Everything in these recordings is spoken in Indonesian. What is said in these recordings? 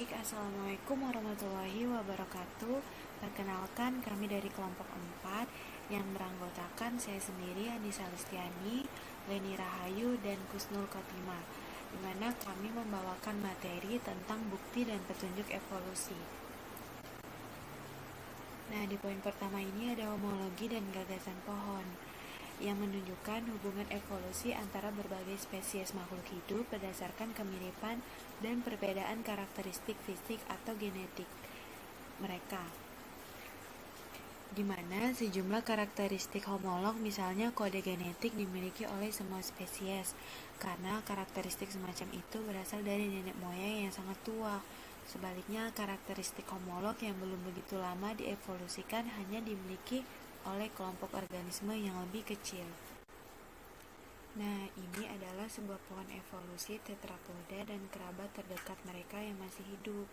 Baik, Assalamualaikum warahmatullahi wabarakatuh. Perkenalkan, kami dari kelompok 4 yang beranggotakan saya sendiri, Anissa Listiani, Leni Rahayu, dan Kusnul Khotimah, di mana kami membawakan materi tentang bukti dan petunjuk evolusi. Nah, di poin pertama ini ada homologi dan gagasan pohon yang menunjukkan hubungan evolusi antara berbagai spesies makhluk hidup berdasarkan kemiripan dan perbedaan karakteristik fisik atau genetik mereka, di mana sejumlah karakteristik homolog, misalnya kode genetik, dimiliki oleh semua spesies, karena karakteristik semacam itu berasal dari nenek moyang yang sangat tua. Sebaliknya, karakteristik homolog yang belum begitu lama dievolusikan hanya dimiliki oleh kelompok organisme yang lebih kecil. Nah, ini adalah sebuah pohon evolusi tetrapoda dan kerabat terdekat mereka yang masih hidup.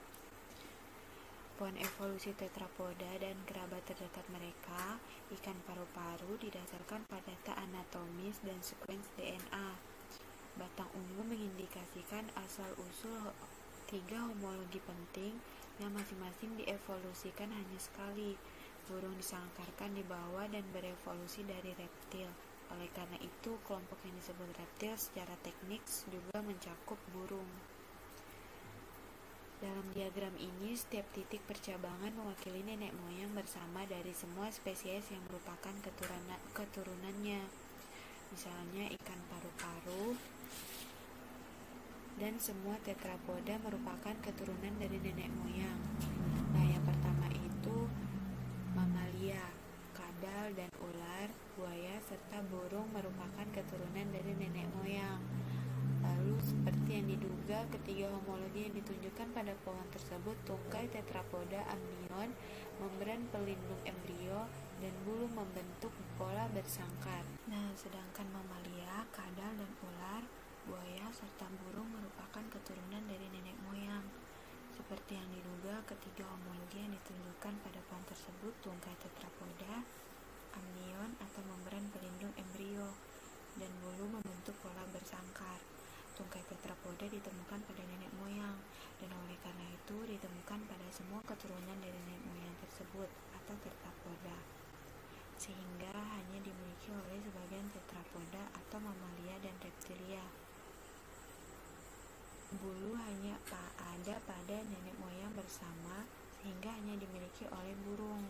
Pohon evolusi tetrapoda dan kerabat terdekat mereka, ikan paru-paru, didasarkan pada data anatomis dan sekuens DNA. Batang ungu mengindikasikan asal-usul 3 homologi penting yang masing-masing dievolusikan hanya sekali. Burung disangkarkan di bawah dan berevolusi dari reptil. Oleh karena itu, kelompok yang disebut reptil secara teknis juga mencakup burung. Dalam diagram ini, setiap titik percabangan mewakili nenek moyang bersama dari semua spesies yang merupakan keturunannya. Misalnya ikan paru-paru dan semua tetrapoda merupakan keturunan dari nenek moyang. Nah, yang pertama itu mamalia, kadal dan ular, buaya, serta burung merupakan keturunan dari nenek moyang. Lalu, seperti yang diduga, ketiga homologi yang ditunjukkan pada pohon tersebut, tungkai tetrapoda amnion, membran pelindung embrio, dan bulu membentuk pola bersangkar. Nah, sedangkan mamalia, kadal dan ular, buaya, serta burung merupakan keturunan dari nenek moyang. Seperti yang diduga, ketiga homologi yang ditunjukkan pada pohon tersebut, tungkai tetrapoda amnion atau membran pelindung embrio, dan bulu membentuk pola bersangkar. Tungkai tetrapoda ditemukan pada nenek moyang, dan oleh karena itu ditemukan pada semua keturunan dari nenek moyang tersebut atau tetrapoda, sehingga hanya dimiliki oleh sebagian tetrapoda atau mamalia dan reptilia. Bulu hanya ada pada nenek moyang bersama, sehingga hanya dimiliki oleh burung.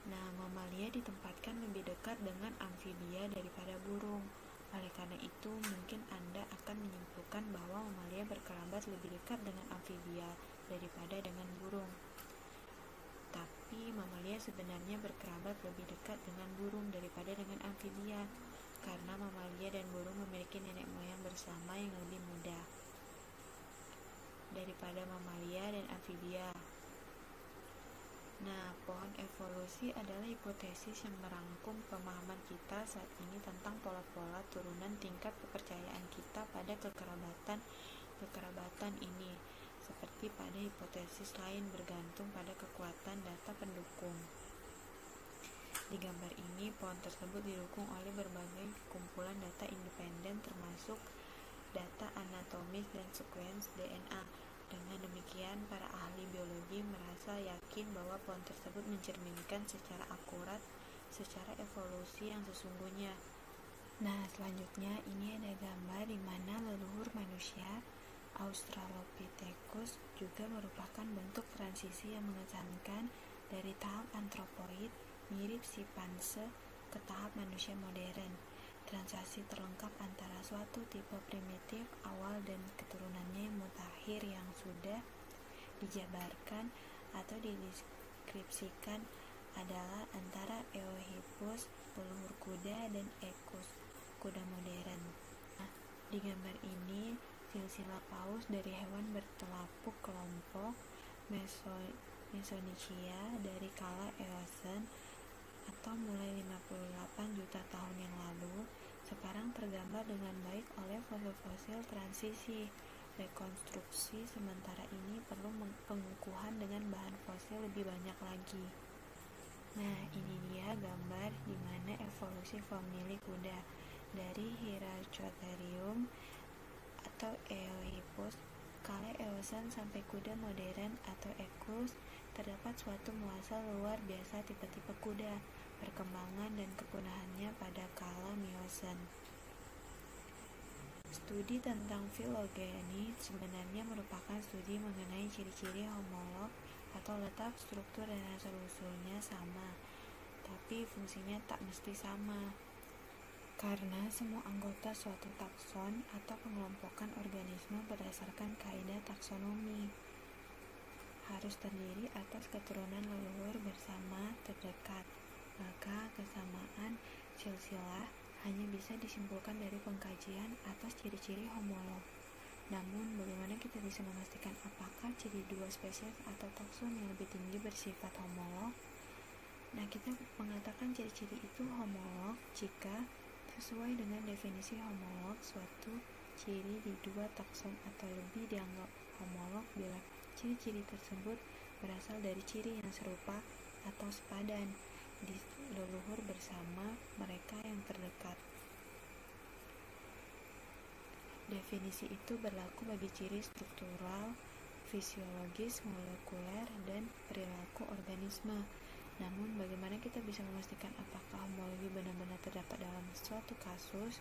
Nah, mamalia ditempatkan lebih dekat dengan amfibia daripada burung. Oleh karena itu, mungkin Anda akan menyimpulkan bahwa mamalia berkerabat lebih dekat dengan amfibia daripada dengan burung. Tapi, mamalia sebenarnya berkerabat lebih dekat dengan burung daripada dengan amfibia, karena mamalia dan burung memiliki nenek moyang bersama yang lebih muda daripada mamalia dan amfibia. Nah, pohon evolusi adalah hipotesis yang merangkum pemahaman kita saat ini tentang pola-pola turunan tingkat kepercayaan kita pada kekerabatan ini, seperti pada hipotesis lain bergantung pada kekuatan data pendukung. Di gambar ini, pohon tersebut didukung oleh berbagai kumpulan data independen termasuk data anatomis dan sekuens DNA. Dengan demikian, para ahli biologi merasa yakin bahwa pohon tersebut mencerminkan secara akurat secara evolusi yang sesungguhnya. Nah, selanjutnya ini ada gambar di mana leluhur manusia Australopithecus juga merupakan bentuk transisi yang mengesankan dari tahap antropoid mirip simpanse ke tahap manusia modern. Transaksi terlengkap antara suatu tipe primitif awal dan keturunannya yang mutakhir yang sudah dijabarkan atau dideskripsikan adalah antara Eohippus, leluhur kuda, dan Equus, kuda modern. Nah, di gambar ini, silsilah paus dari hewan bertelapuk kelompok Mesonychia dari kala Eosen atau mulai 58 juta tahun yang lalu, sekarang tergambar dengan baik oleh fosil-fosil transisi. Rekonstruksi sementara ini perlu pengukuhan dengan bahan fosil lebih banyak lagi. Nah, ini dia gambar di mana evolusi famili kuda dari Hyracotherium atau Eohippus Miosen sampai kuda modern atau Equus, terdapat suatu muasal luar biasa tipe-tipe kuda, perkembangan dan kepunahannya pada kala Miosen. Studi tentang filogeni sebenarnya merupakan studi mengenai ciri-ciri homolog atau letak struktur dan asal-usulnya sama, tapi fungsinya tak mesti sama. Karena semua anggota suatu takson atau pengelompokan organisme berdasarkan kaidah taksonomi harus terdiri atas keturunan leluhur bersama terdekat, maka kesamaan silsilah hanya bisa disimpulkan dari pengkajian atas ciri-ciri homolog. Namun, bagaimana kita bisa memastikan apakah ciri dua spesies atau takson yang lebih tinggi bersifat homolog? Nah, kita mengatakan ciri-ciri itu homolog jika sesuai dengan definisi homolog, suatu ciri di dua takson atau lebih dianggap homolog bila ciri-ciri tersebut berasal dari ciri yang serupa atau sepadan di leluhur bersama mereka yang terdekat. Definisi itu berlaku bagi ciri struktural, fisiologis, molekuler, dan perilaku organisme. Namun, bagaimana kita bisa memastikan apakah homologi benar-benar terdapat dalam suatu kasus?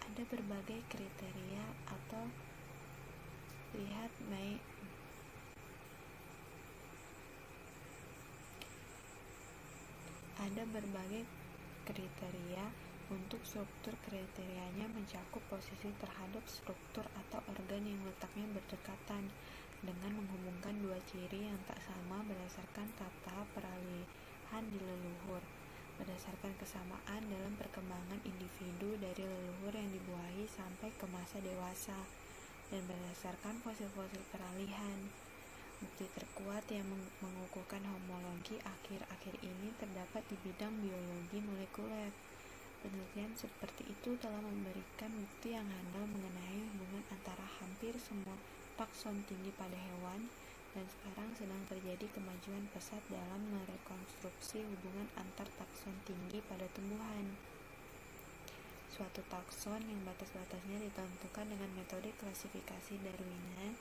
Ada berbagai kriteria atau untuk struktur. Kriterianya mencakup posisi terhadap struktur atau organ yang letaknya berdekatan dengan menghubungkan dua ciri yang tak sama berdasarkan tata peralihan di leluhur, berdasarkan kesamaan dalam perkembangan individu dari leluhur yang dibuahi sampai ke masa dewasa, dan berdasarkan fosil-fosil peralihan. Bukti terkuat yang mengukuhkan homologi akhir-akhir ini terdapat di bidang biologi molekuler. Penelitian seperti itu telah memberikan bukti yang handal mengenai hubungan antara hampir semua takson tinggi pada hewan, dan sekarang sedang terjadi kemajuan pesat dalam merekonstruksi hubungan antar takson tinggi pada tumbuhan. Suatu takson yang batas-batasnya ditentukan dengan metode klasifikasi Darwinian,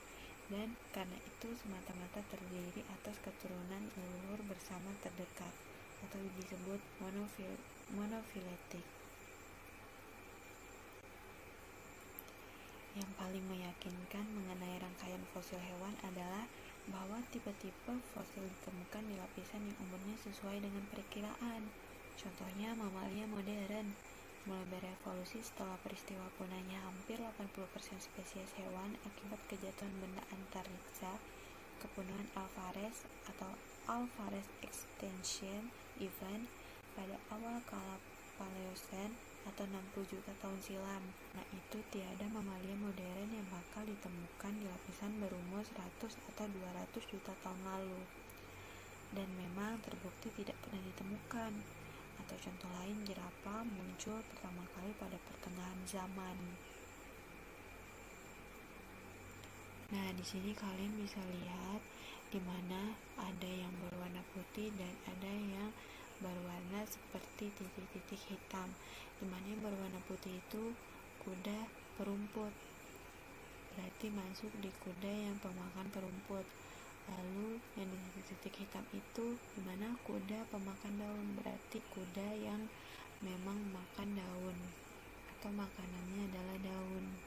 dan karena itu semata-mata terdiri atas keturunan leluhur bersama terdekat, atau disebut monofiletik. Yang paling meyakinkan mengenai rangkaian fosil hewan adalah bahwa tipe-tipe fosil ditemukan di lapisan yang umurnya sesuai dengan perkiraan. Contohnya mamalia modern mulai berevolusi setelah peristiwa punahnya hampir 80% spesies hewan akibat kejatuhan benda antariksa, kepunahan Alvarez atau Alvarez Extinction Event pada awal kala Paleosen atau 60 juta tahun silam. Nah, itu tiada mamalia modern yang bakal ditemukan di lapisan berumur 100 atau 200 juta tahun lalu. Dan memang terbukti tidak pernah ditemukan. Atau contoh lain, jerapah muncul pertama kali pada pertengahan zaman. Nah, di sini kalian bisa lihat di mana ada yang berwarna putih dan ada yang berwarna seperti titik-titik hitam. Di mana yang berwarna putih itu kuda perumput, berarti masuk di kuda yang pemakan perumput. Lalu yang di titik hitam itu di mana kuda pemakan daun, berarti kuda yang memang makan daun atau makanannya adalah daun.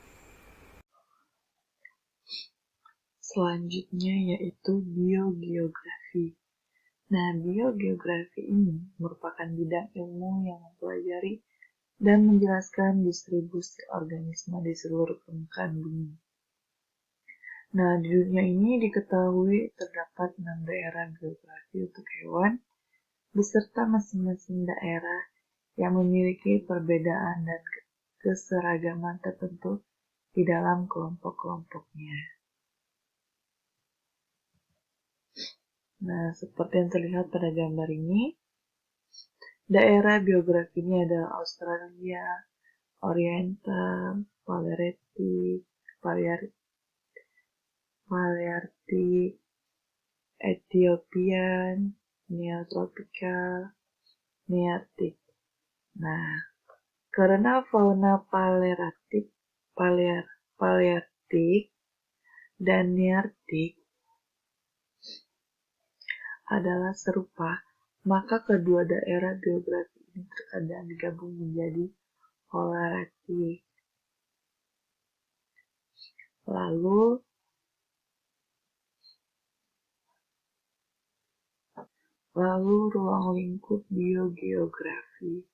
Selanjutnya yaitu biogeografi. Nah, biogeografi ini merupakan bidang ilmu yang mempelajari dan menjelaskan distribusi organisme di seluruh permukaan bumi. Nah, di dunia ini diketahui terdapat 6 daerah geografi untuk hewan, beserta masing-masing daerah yang memiliki perbedaan dan keseragaman tertentu di dalam kelompok-kelompoknya. Nah, seperti yang terlihat pada gambar ini, daerah biografi ini adalah Australia, Oriental, Palearctic, Ethiopian, Neotropical, Nearctic. Nah, karena fauna Palearctic dan Nearctic adalah serupa, maka kedua daerah geografi ini terkadang digabung menjadi Holarctic. Lalu ruang lingkup biogeografi.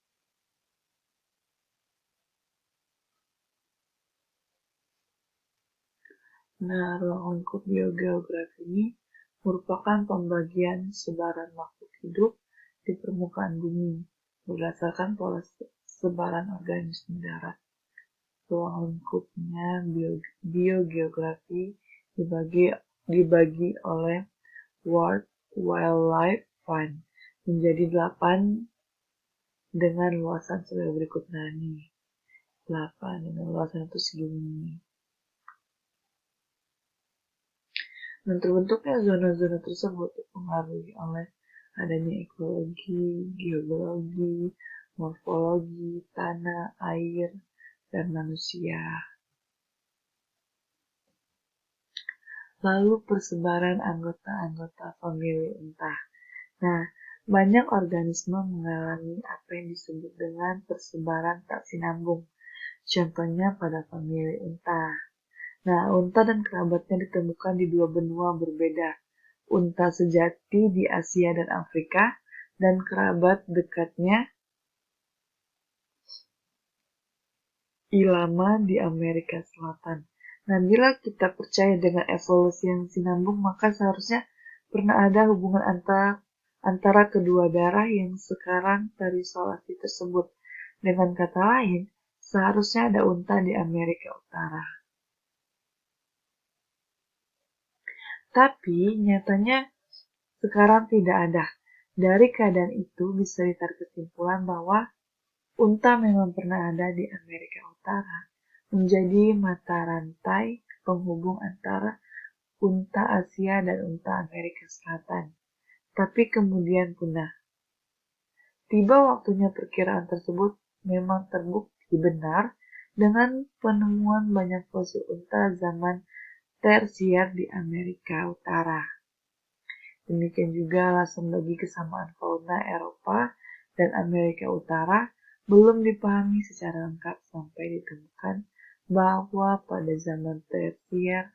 Nah, ruang lingkup biogeografi ini merupakan pembagian sebaran makhluk hidup di permukaan bumi berdasarkan pola sebaran organisme darat. Ruang lingkupnya biogeografi dibagi oleh World Wildlife Fund menjadi 8 dengan luasan sebagai berikut. Nah, nih 8 dengan luasan itu segini. Dan terbentuknya zona-zona tersebut dipengaruhi oleh adanya ekologi, geologi, morfologi, tanah, air, dan manusia. Lalu persebaran anggota-anggota famili unta. Nah, banyak organisme mengalami apa yang disebut dengan persebaran tak sinambung. Contohnya pada famili unta. Nah, unta dan kerabatnya ditemukan di dua benua berbeda. Unta sejati di Asia dan Afrika, dan kerabat dekatnya Ilama di Amerika Selatan. Nah, bila kita percaya dengan evolusi yang sinambung, maka seharusnya pernah ada hubungan antara kedua darah yang sekarang terisolasi tersebut. Dengan kata lain, seharusnya ada unta di Amerika Utara. Tapi nyatanya sekarang tidak ada. Dari keadaan itu bisa ditarik kesimpulan bahwa unta memang pernah ada di Amerika Utara, menjadi mata rantai penghubung antara unta Asia dan unta Amerika Selatan, tapi kemudian punah. Tiba waktunya perkiraan tersebut memang terbukti benar dengan penemuan banyak fosil unta zaman tersier di Amerika Utara. Demikian juga alasan bagi kesamaan fauna Eropa dan Amerika Utara belum dipahami secara lengkap sampai ditemukan bahwa pada zaman tersier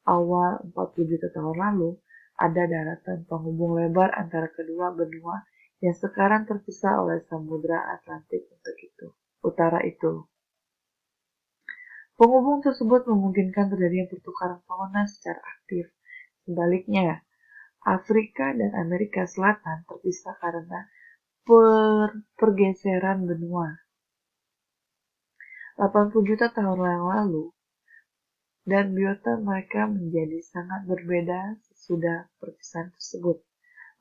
awal 40 juta tahun lalu ada daratan penghubung lebar antara kedua benua yang sekarang terpisah oleh Samudra Atlantik utara itu. Penghubung tersebut memungkinkan terjadinya pertukaran fauna secara aktif. Sebaliknya, Afrika dan Amerika Selatan terpisah karena pergeseran benua. 80 juta tahun yang lalu, dan biota mereka menjadi sangat berbeda sesudah perpisahan tersebut.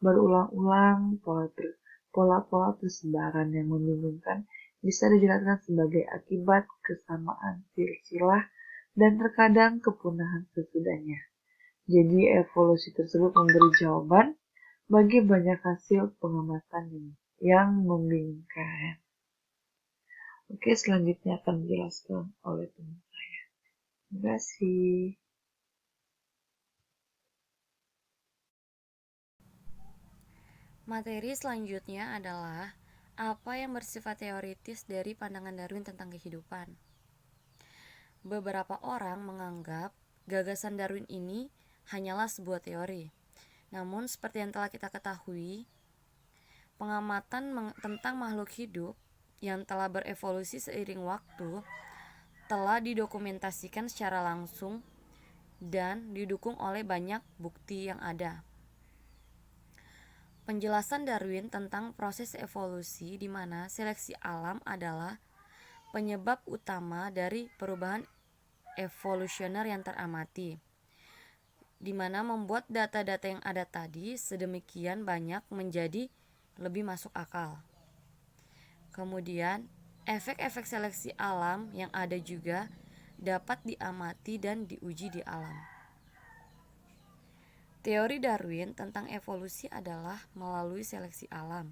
Berulang-ulang, pola-pola persebaran yang membingungkan bisa dijelaskan sebagai akibat kesamaan silsilah dan terkadang kepunahan sesudahnya. Jadi evolusi tersebut memberi jawaban bagi banyak hasil pengamatan yang membingungkan. Oke, selanjutnya akan dijelaskan oleh teman saya. Terima kasih. Materi selanjutnya adalah apa yang bersifat teoritis dari pandangan Darwin tentang kehidupan. Beberapa orang menganggap gagasan Darwin ini hanyalah sebuah teori. Namun seperti yang telah kita ketahui, pengamatan tentang makhluk hidup yang telah berevolusi seiring waktu telah didokumentasikan secara langsung dan didukung oleh banyak bukti yang ada. Penjelasan Darwin tentang proses evolusi di mana seleksi alam adalah penyebab utama dari perubahan evolusioner yang teramati, di mana membuat data-data yang ada tadi sedemikian banyak menjadi lebih masuk akal. Kemudian, efek-efek seleksi alam yang ada juga dapat diamati dan diuji di alam. Teori Darwin tentang evolusi adalah melalui seleksi alam,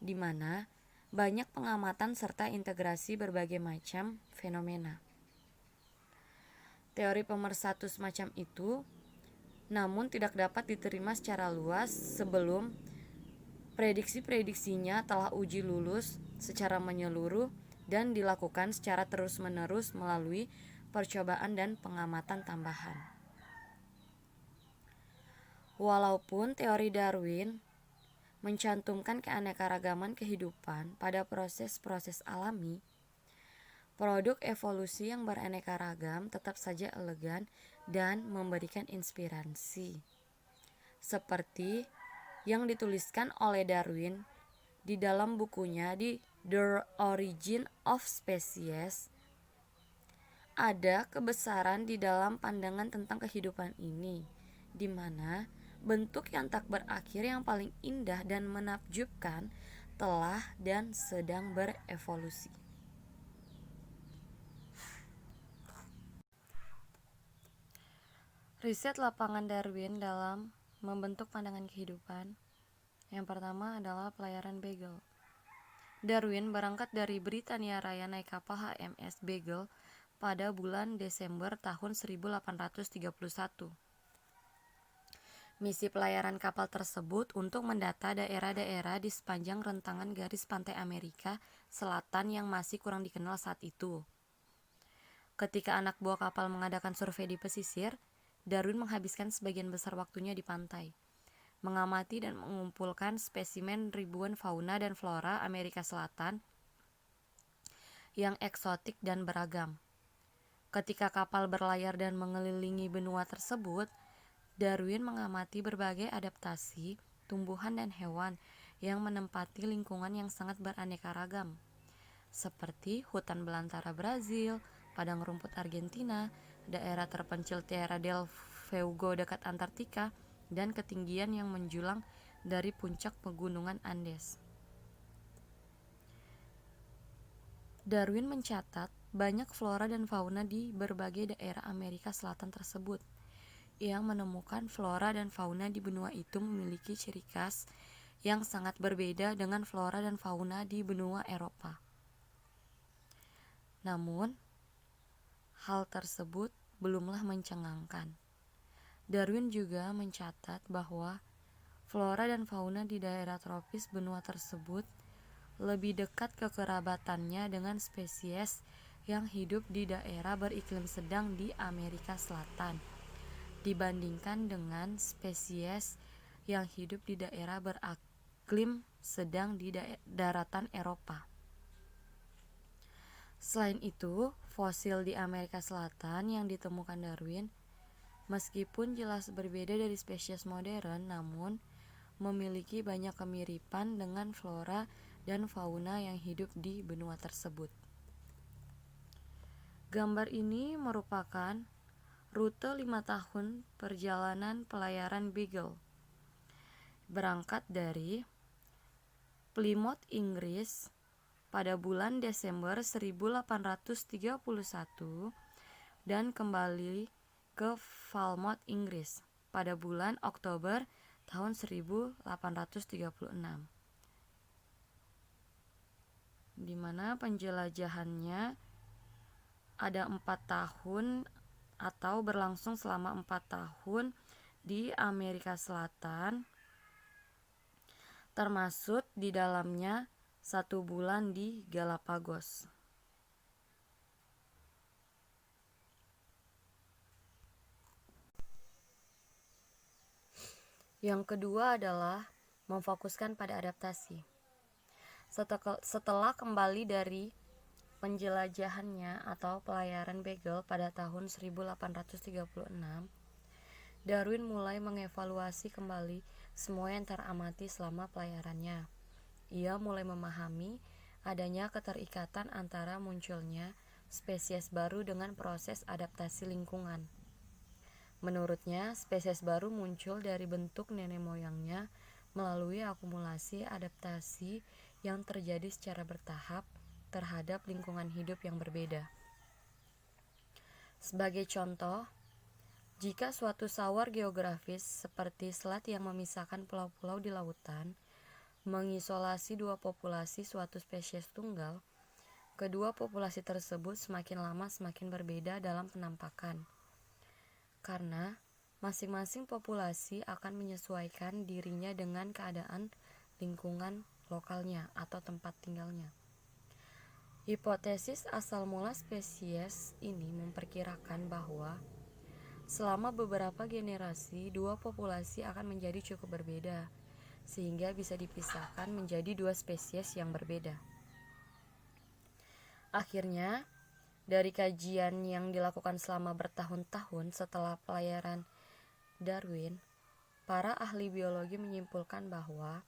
di mana banyak pengamatan serta integrasi berbagai macam fenomena. teori pemersatu semacam itu, namun tidak dapat diterima secara luas sebelum prediksi-prediksinya telah uji lulus secara menyeluruh dan dilakukan secara terus-menerus melalui percobaan dan pengamatan tambahan. Walaupun teori Darwin mencantumkan keanekaragaman kehidupan pada proses-proses alami, produk evolusi yang beraneka ragam tetap saja elegan dan memberikan inspirasi. Seperti yang dituliskan oleh Darwin di dalam bukunya The Origin of Species, ada kebesaran di dalam pandangan tentang kehidupan ini, di mana bentuk yang tak berakhir yang paling indah dan menakjubkan telah dan sedang berevolusi. Riset lapangan Darwin dalam membentuk pandangan kehidupan. Yang pertama adalah pelayaran Beagle. Darwin berangkat dari Britania Raya naik kapal HMS Beagle pada bulan Desember tahun 1831. Misi pelayaran kapal tersebut untuk mendata daerah-daerah di sepanjang rentangan garis pantai Amerika Selatan yang masih kurang dikenal saat itu. Ketika anak buah kapal mengadakan survei di pesisir, Darwin menghabiskan sebagian besar waktunya di pantai, mengamati dan mengumpulkan spesimen ribuan fauna dan flora Amerika Selatan yang eksotik dan beragam. Ketika kapal berlayar dan mengelilingi benua tersebut, Darwin mengamati berbagai adaptasi tumbuhan dan hewan yang menempati lingkungan yang sangat beraneka ragam, seperti hutan belantara Brazil, padang rumput Argentina, daerah terpencil Tierra del Fuego dekat Antartika, dan ketinggian yang menjulang dari puncak pegunungan Andes. Darwin mencatat banyak flora dan fauna di berbagai daerah Amerika Selatan tersebut. Ia menemukan flora dan fauna di benua itu memiliki ciri khas yang sangat berbeda dengan flora dan fauna di benua Eropa. Namun, hal tersebut belumlah mencengangkan. Darwin juga mencatat bahwa flora dan fauna di daerah tropis benua tersebut lebih dekat kekerabatannya dengan spesies yang hidup di daerah beriklim sedang di Amerika Selatan dibandingkan dengan spesies yang hidup di daerah beraklim sedang di daratan Eropa. Selain itu, fosil di Amerika Selatan yang ditemukan Darwin, meskipun jelas berbeda dari spesies modern, namun memiliki banyak kemiripan dengan flora dan fauna yang hidup di benua tersebut. Gambar ini merupakan rute 5 tahun perjalanan pelayaran Beagle. Berangkat dari Plymouth, Inggris pada bulan Desember 1831 dan kembali ke Falmouth, Inggris pada bulan Oktober tahun 1836, di mana penjelajahannya ada 4 tahun atau berlangsung selama 4 tahun di Amerika Selatan, termasuk di dalamnya 1 bulan di Galapagos. Yang kedua adalah memfokuskan pada adaptasi. Setelah kembali dari penjelajahannya atau pelayaran Beagle pada tahun 1836, Darwin mulai mengevaluasi kembali semua yang teramati selama pelayarannya. Ia mulai memahami adanya keterikatan antara munculnya spesies baru dengan proses adaptasi lingkungan. Menurutnya, spesies baru muncul dari bentuk nenek moyangnya melalui akumulasi adaptasi yang terjadi secara bertahap terhadap lingkungan hidup yang berbeda. Sebagai contoh, jika suatu sawar geografis seperti selat yang memisahkan pulau-pulau di lautan mengisolasi 2 populasi suatu spesies tunggal, kedua populasi tersebut semakin lama semakin berbeda dalam penampakan. karena masing-masing populasi akan menyesuaikan dirinya dengan keadaan lingkungan lokalnya atau tempat tinggalnya. Hipotesis asal mula spesies ini memperkirakan bahwa selama beberapa generasi, dua populasi akan menjadi cukup berbeda, sehingga bisa dipisahkan menjadi dua spesies yang berbeda. Akhirnya, dari kajian yang dilakukan selama bertahun-tahun setelah pelayaran Darwin, para ahli biologi menyimpulkan bahwa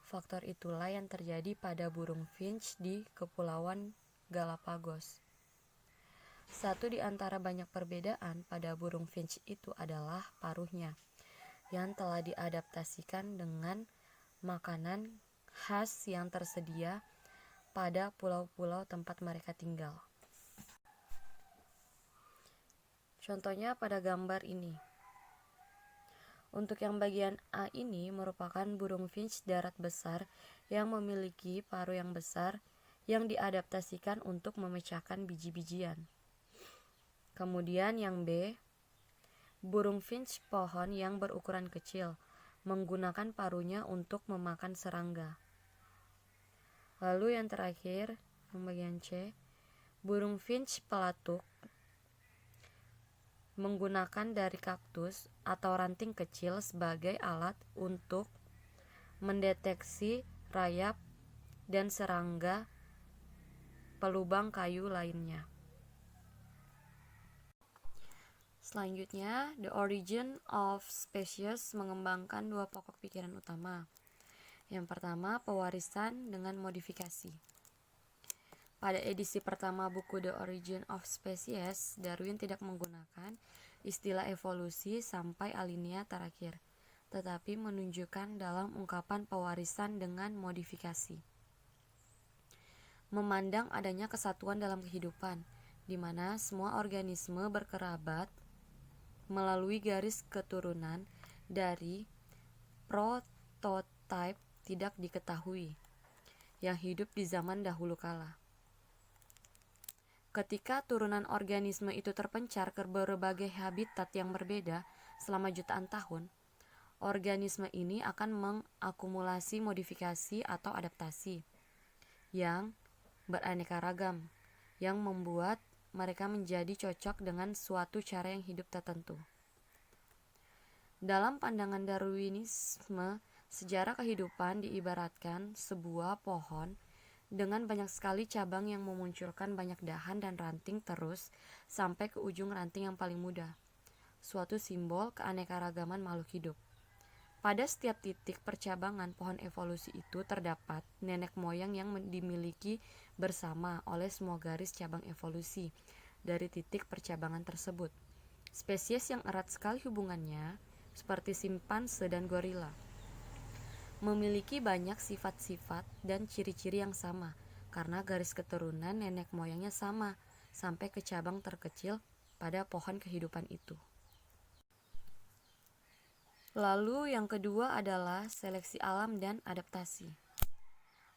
faktor itulah yang terjadi pada burung finch di Kepulauan Galapagos. Satu di antara banyak perbedaan pada burung finch itu adalah paruhnya, yang telah diadaptasikan dengan makanan khas yang tersedia pada pulau-pulau tempat mereka tinggal. Contohnya pada gambar ini. Untuk yang bagian A ini merupakan burung finch darat besar yang memiliki paruh yang besar yang diadaptasikan untuk memecahkan biji-bijian. Kemudian yang B, burung finch pohon yang berukuran kecil, menggunakan paruhnya untuk memakan serangga. Lalu yang terakhir, yang bagian C, burung finch pelatuk menggunakan dari kaktus atau ranting kecil sebagai alat untuk mendeteksi rayap dan serangga pelubang kayu lainnya. Selanjutnya, The Origin of Species mengembangkan dua pokok pikiran utama. Yang pertama, pewarisan dengan modifikasi. Pada edisi pertama buku The Origin of Species, Darwin tidak menggunakan istilah evolusi sampai alinea terakhir, tetapi menunjukkan dalam ungkapan pewarisan dengan modifikasi. Memandang adanya kesatuan dalam kehidupan, di mana semua organisme berkerabat melalui garis keturunan dari prototipe tidak diketahui, yang hidup di zaman dahulu kala. Ketika turunan organisme itu terpencar ke berbagai habitat yang berbeda selama jutaan tahun, organisme ini akan mengakumulasi modifikasi atau adaptasi yang beraneka ragam, yang membuat mereka menjadi cocok dengan suatu cara yang hidup tertentu. Dalam pandangan Darwinisme, sejarah kehidupan diibaratkan sebuah pohon dengan banyak sekali cabang yang memunculkan banyak dahan dan ranting terus sampai ke ujung ranting yang paling muda, suatu simbol keanekaragaman makhluk hidup. Pada setiap titik percabangan pohon evolusi itu terdapat nenek moyang yang dimiliki bersama oleh semua garis cabang evolusi dari titik percabangan tersebut. Spesies yang erat sekali hubungannya, seperti simpanse dan gorila, memiliki banyak sifat-sifat dan ciri-ciri yang sama, karena garis keturunan nenek moyangnya sama, sampai ke cabang terkecil pada pohon kehidupan itu. Lalu yang kedua adalah seleksi alam dan adaptasi.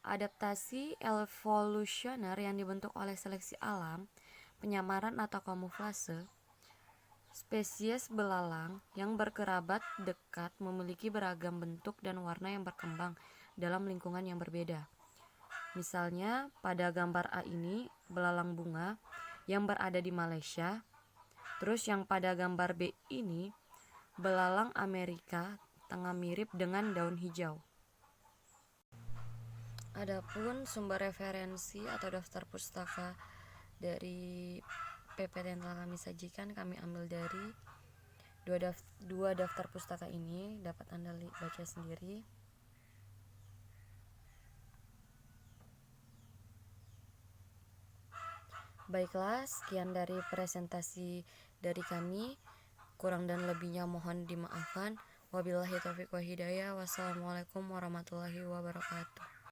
Adaptasi evolusioner yang dibentuk oleh seleksi alam, penyamaran atau kamuflase. Spesies belalang yang berkerabat dekat memiliki beragam bentuk dan warna yang berkembang dalam lingkungan yang berbeda. Misalnya, pada gambar A ini, belalang bunga yang berada di Malaysia. Terus yang pada gambar B ini, belalang Amerika Tengah mirip dengan daun hijau. Adapun sumber referensi atau daftar pustaka dari PPT yang telah kami sajikan, kami ambil dari dua daftar pustaka ini, dapat Anda baca sendiri. Baiklah, sekian dari presentasi dari kami. Kurang dan lebihnya mohon dimaafkan. Wabillahi taufiq wa hidayah. Wassalamualaikum warahmatullahi wabarakatuh.